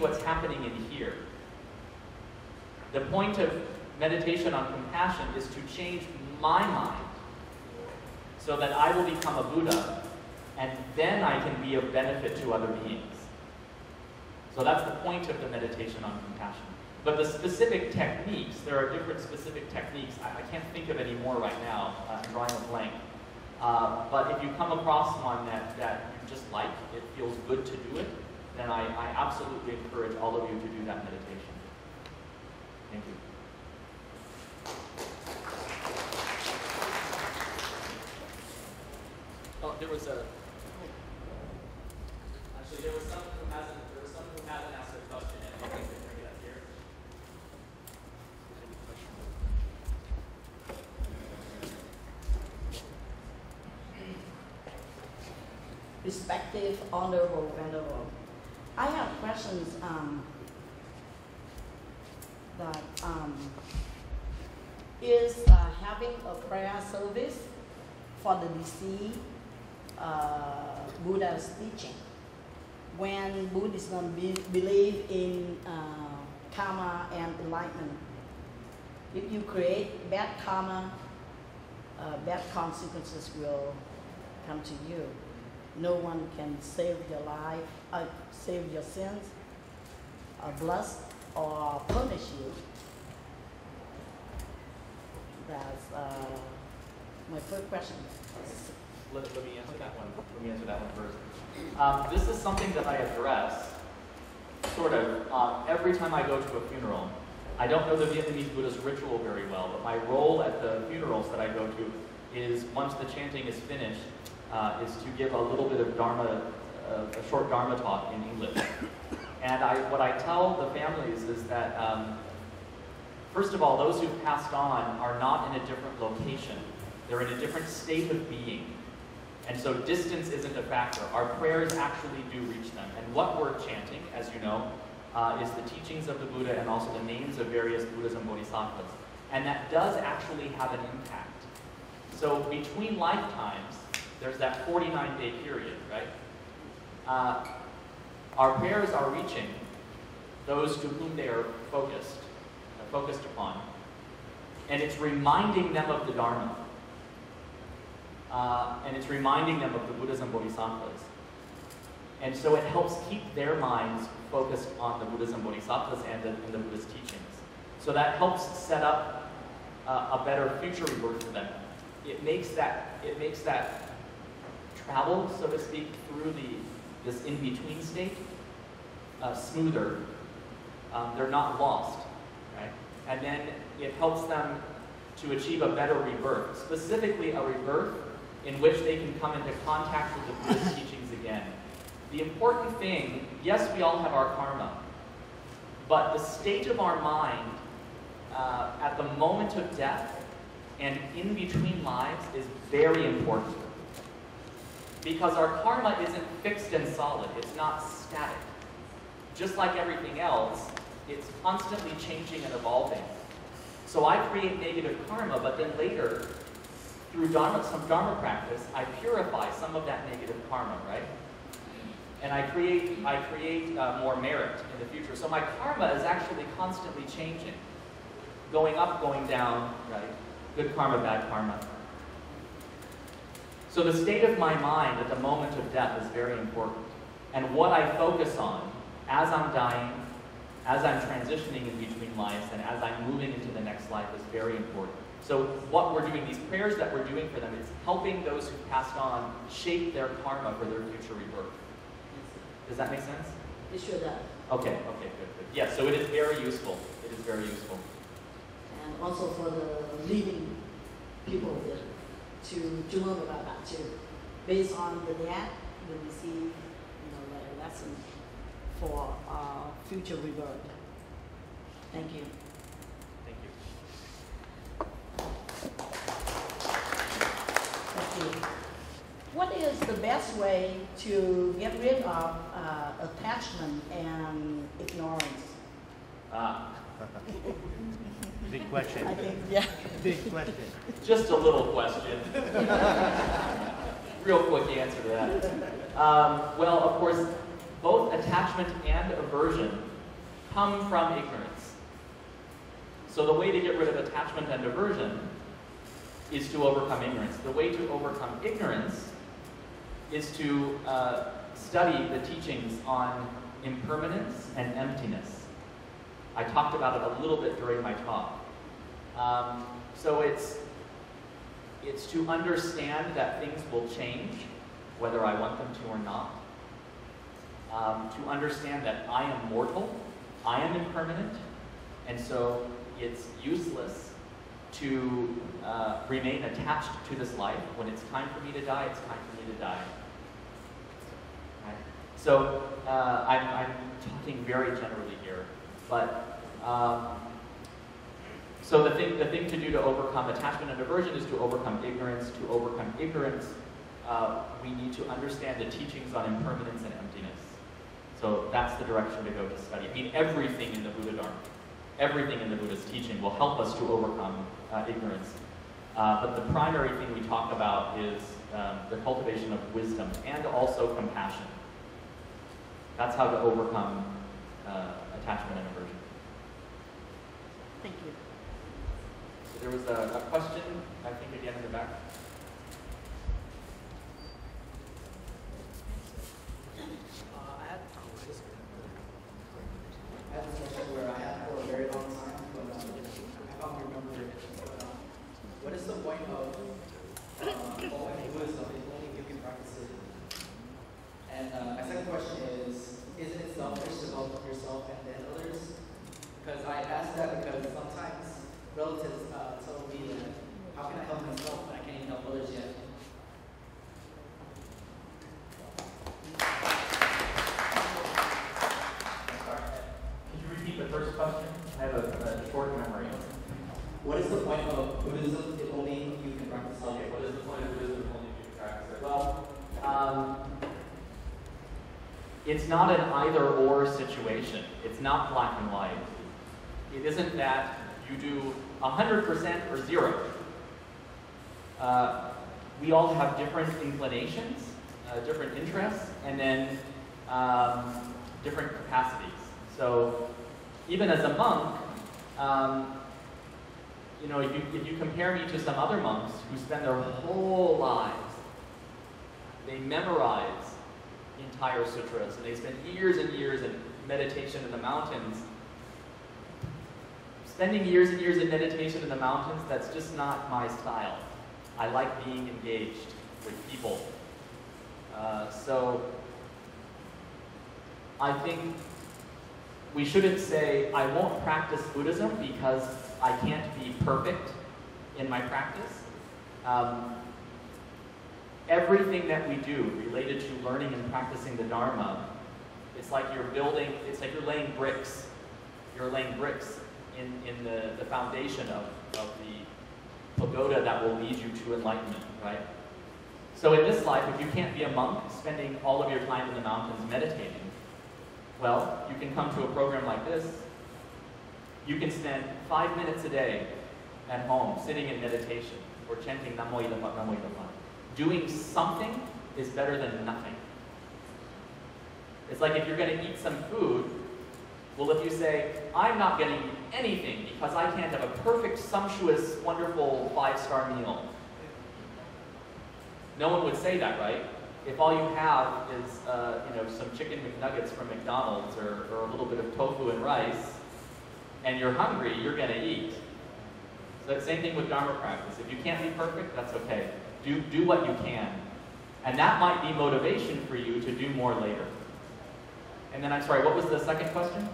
what's happening in here. The point of meditation on compassion is to change my mind so that I will become a Buddha, and then I can be of benefit to other beings. So that's the point of the meditation on compassion. But the specific techniques, there are different specific techniques. I can't think of any more right now. I'm drawing a blank. But if you come across one that you just like, it feels good to do it, then I absolutely encourage all of you to do that meditation. Thank you. Oh, there was someone who hasn't asked a question, and I think they bring it up here. Respected, honorable, venerable. I have questions is having a prayer service for the deceased Buddha's teaching. When Buddhists don't believe in karma and enlightenment, if you create bad karma, bad consequences will come to you. No one can save your life, save your sins, bless or punish you. That's my first question. Let me answer that one. Let me answer that one first. This is something that I address, sort of, every time I go to a funeral. I don't know the Vietnamese Buddhist ritual very well, but my role at the funerals that I go to is, once the chanting is finished, is to give a little bit of Dharma, a short Dharma talk in English. And what I tell the families is that, first of all, those who've passed on are not in a different location. They're in a different state of being. And so distance isn't a factor. Our prayers actually do reach them. And what we're chanting, as you know, is the teachings of the Buddha and also the names of various Buddhas and Bodhisattvas. And that does actually have an impact. So between lifetimes, there's that 49-day period, right? Our prayers are reaching those to whom they are focused upon. And it's reminding them of the Dharma. And it's reminding them of the Buddhas and Bodhisattvas. And so it helps keep their minds focused on the Buddhas and Bodhisattvas and the Buddhist teachings. So that helps set up a better future rebirth for them. It makes that travel, so to speak, through this in-between state smoother. They're not lost, right? And then it helps them to achieve a better rebirth, specifically a rebirth in which they can come into contact with the Buddhist teachings again. The important thing, yes, we all have our karma, but the state of our mind at the moment of death and in between lives is very important. Because our karma isn't fixed and solid, it's not static. Just like everything else, it's constantly changing and evolving. So I create negative karma, but then later, through some Dharma practice, I purify some of that negative karma, right? And I create more merit in the future. So my karma is actually constantly changing. Going up, going down, right? Good karma, bad karma. So the state of my mind at the moment of death is very important. And what I focus on as I'm dying, as I'm transitioning in between lives, and as I'm moving into the next life is very important. So what we're doing, these prayers that we're doing for them, is helping those who passed on shape their karma for their future rebirth. Does that make sense? It sure does. Okay, good. Yeah, so it is very useful. It is very useful. And also for the living people to learn about that too. Based on the death, we receive a lesson for future rebirth. Thank you. Thank you. What is the best way to get rid of attachment and ignorance? Big question. I think, yeah. Big question. Just a little question. Real quick answer to that. Well, of course, both attachment and aversion come from ignorance. So the way to get rid of attachment and aversion is to overcome ignorance. The way to overcome ignorance is to study the teachings on impermanence and emptiness. I talked about it a little bit during my talk. So it's to understand that things will change, whether I want them to or not. To understand that I am mortal, I am impermanent, and so it's useless to remain attached to this life. When it's time for me to die, it's time for me to die. Right? So I'm talking very generally here, but so the thing to do to overcome attachment and aversion is to overcome ignorance. To overcome ignorance, we need to understand the teachings on impermanence and emptiness. So that's the direction to go to study. I mean, everything in the Buddha Dharma, everything in the Buddha's teaching will help us to overcome ignorance. But the primary thing we talk about is the cultivation of wisdom and also compassion. That's how to overcome attachment and aversion. Thank you. So there was a question, I think, again in the back. I had this question where I had for a very long time, but I can't remember it. What is the point of following Buddhism if only you can practice it? And my second question is, isn't it selfish to help yourself and then others? Because I ask that because sometimes relatives tell me that, how can I help myself when I can't even help others yet? The first question, I have a short memory. What is the point of Buddhism if only you can practice it? Okay, what is the point of Buddhism if only you can practice it? Well, it's not an either-or situation. It's not black and white. It isn't that you do 100% or 0. We all have different inclinations, different interests, and then different capacities. So even as a monk, you know, if you compare me to some other monks who spend their whole lives, they memorize entire sutras, and they spend years and years in meditation in the mountains. Spending years and years in meditation in the mountains, that's just not my style. I like being engaged with people. So I think we shouldn't say, I won't practice Buddhism because I can't be perfect in my practice. Everything that we do related to learning and practicing the Dharma, it's like you're building, it's like you're laying bricks. You're laying bricks in the foundation of the pagoda that will lead you to enlightenment, right? So in this life, if you can't be a monk spending all of your time in the mountains meditating, well, you can come to a program like this. You can spend 5 minutes a day at home sitting in meditation or chanting Namo Idapa, Namo Idapa. Doing something is better than nothing. It's like if you're going to eat some food, well, if you say, I'm not going to eat anything because I can't have a perfect, sumptuous, wonderful 5-star meal. No one would say that, right? If all you have is you know, some chicken McNuggets from McDonald's or a little bit of tofu and rice, and you're hungry, you're going to eat. So same thing with Dharma practice. If you can't be perfect, that's okay. Do what you can. And that might be motivation for you to do more later. And then, I'm sorry, what was the second question?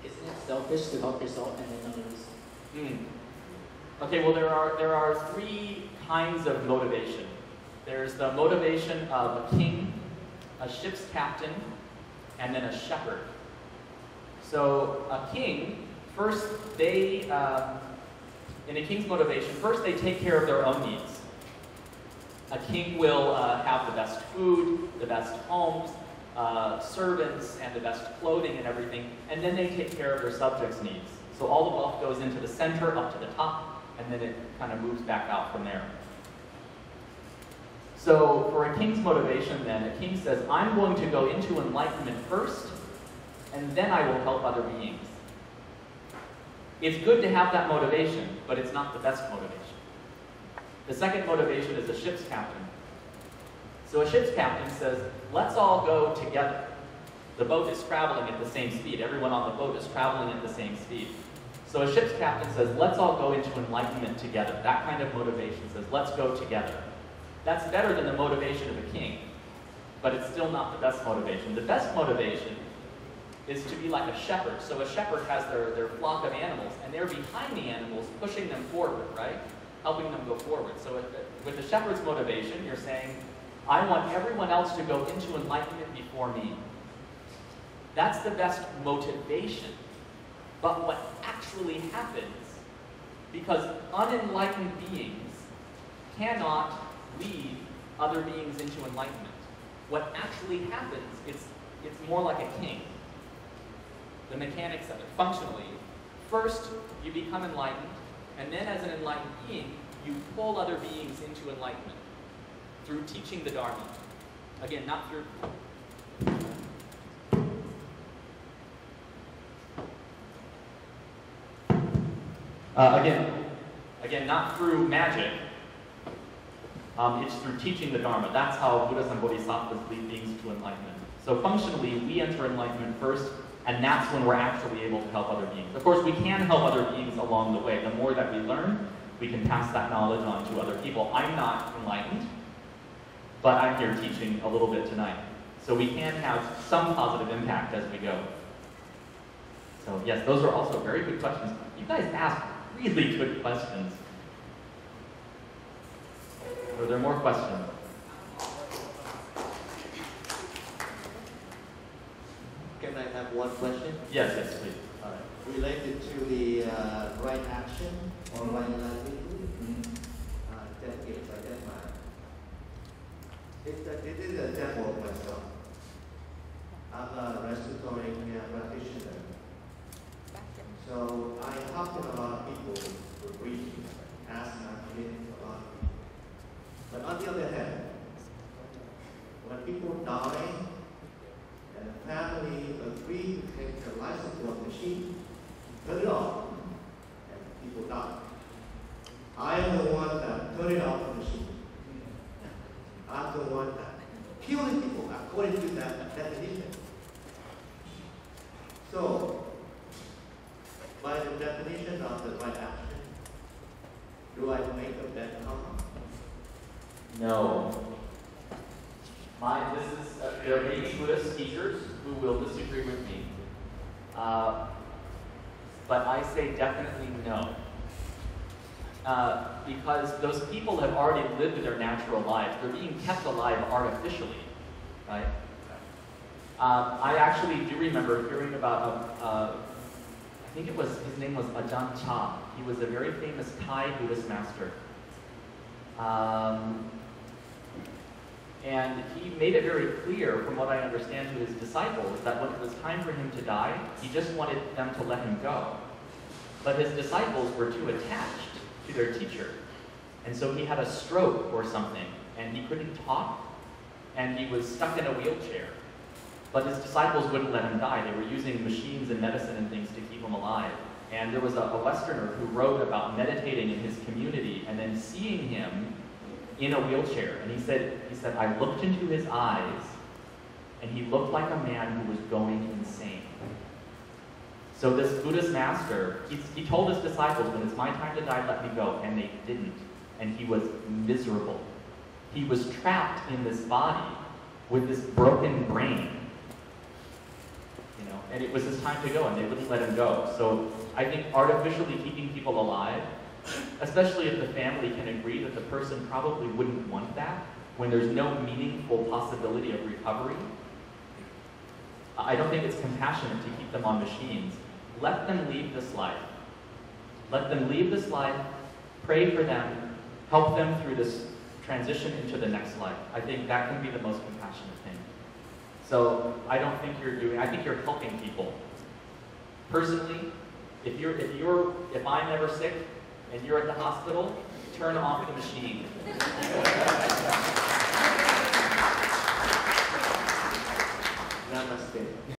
Isn't it selfish to help yourself and then others? Okay, well, there are 3 kinds of motivation. There's the motivation of a king, a ship's captain, and then a shepherd. So a king, first they, in a king's motivation, first they take care of their own needs. A king will have the best food, the best homes, servants, and the best clothing and everything, and then they take care of their subjects' needs. So all the wealth goes into the center, up to the top, and then it kind of moves back out from there. So for a king's motivation then, a king says, I'm going to go into enlightenment first, and then I will help other beings. It's good to have that motivation, but it's not the best motivation. The second motivation is a ship's captain. So a ship's captain says, let's all go together. The boat is traveling at the same speed. Everyone on the boat is traveling at the same speed. So a ship's captain says, let's all go into enlightenment together. That kind of motivation says, let's go together. That's better than the motivation of a king, but it's still not the best motivation. The best motivation is to be like a shepherd. So a shepherd has their flock of animals, and they're behind the animals, pushing them forward, right? Helping them go forward. So with the shepherd's motivation, you're saying, I want everyone else to go into enlightenment before me. That's the best motivation. But what actually happens, because unenlightened beings cannot lead other beings into enlightenment. What actually happens, it's more like a king. The mechanics of it, functionally. First, you become enlightened, and then as an enlightened being, you pull other beings into enlightenment through teaching the Dharma. Again, not through... Again, not through magic. It's through teaching the Dharma. That's how Buddhas and Bodhisattvas lead beings to enlightenment. So functionally, we enter enlightenment first, and that's when we're actually able to help other beings. Of course, we can help other beings along the way. The more that we learn, we can pass that knowledge on to other people. I'm not enlightened, but I'm here teaching a little bit tonight. So we can have some positive impact as we go. So yes, those are also very good questions. You guys ask really good questions. Are there more questions? Can I have one question? Yes, please. All right. Related to the right action or right livelihood, that gives I get my. It is a demo of myself. I'm a respiratory practitioner. So I talk to a lot of people for breathing, asthma, breathing, a lot of people. But on the other hand, when people die, and the family agree to take their life support machine, turn it off, and people die. I am the one that turned it off the machine. I'm the one that killing people according to that definition. So, by the definition of the right action, do I make a bad karma? No. There may be Buddhist teachers who will disagree with me, but I say definitely no. Because those people have already lived their natural lives. They're being kept alive artificially, right? I actually do remember hearing about, I think his name was Ajahn Chah. He was a very famous Thai Buddhist master. And he made it very clear, from what I understand, to his disciples, that when it was time for him to die, he just wanted them to let him go. But his disciples were too attached to their teacher. And so he had a stroke or something, and he couldn't talk, and he was stuck in a wheelchair. But his disciples wouldn't let him die. They were using machines and medicine and things to keep him alive. And there was a Westerner who wrote about meditating in his community and then seeing him in a wheelchair. And he said, I looked into his eyes, and he looked like a man who was going insane. So this Buddhist master, he told his disciples, when it's my time to die, let me go. And they didn't. And he was miserable. He was trapped in this body with this broken brain. And it was his time to go, and they wouldn't let him go. So I think artificially keeping people alive, especially if the family can agree that the person probably wouldn't want that, when there's no meaningful possibility of recovery, I don't think it's compassionate to keep them on machines. Let them leave this life. Let them leave this life, pray for them, help them through this transition into the next life. I think that can be the most compassionate thing. So I don't think I think you're helping people. Personally, if I'm ever sick and you're at the hospital, turn off the machine.